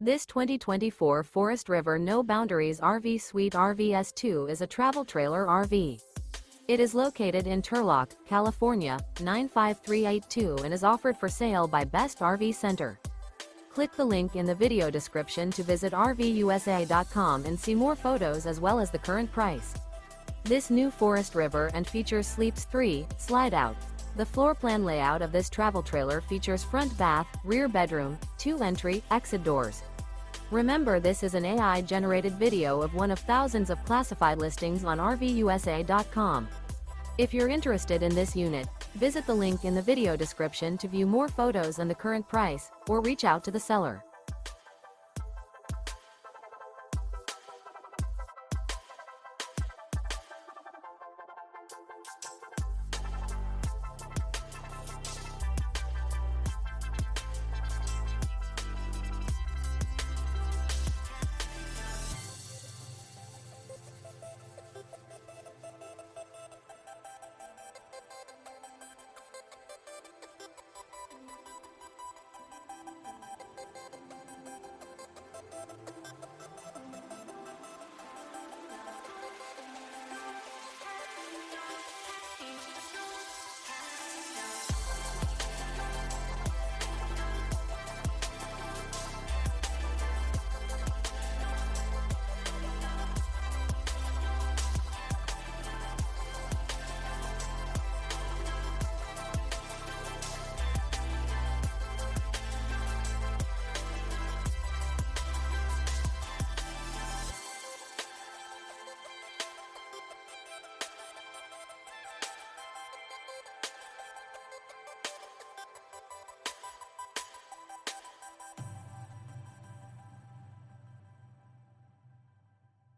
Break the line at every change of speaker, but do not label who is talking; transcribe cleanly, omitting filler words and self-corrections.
This 2024 Forest River No Boundaries RV Suite RVS2 is a travel trailer RV. It is located in Turlock, California, 95382 and is offered for sale by Best RV Center. Click the link in the video description to visit RVUSA.com and see more photos as well as the current price. This new Forest River and features Sleeps 3, Slideout. The floor plan layout of this travel trailer features front bath, rear bedroom, 2 entry, exit doors. Remember, this is an AI-generated video of one of thousands of classified listings on RVUSA.com. If you're interested in this unit, visit the link in the video description to view more photos and the current price, or reach out to the seller.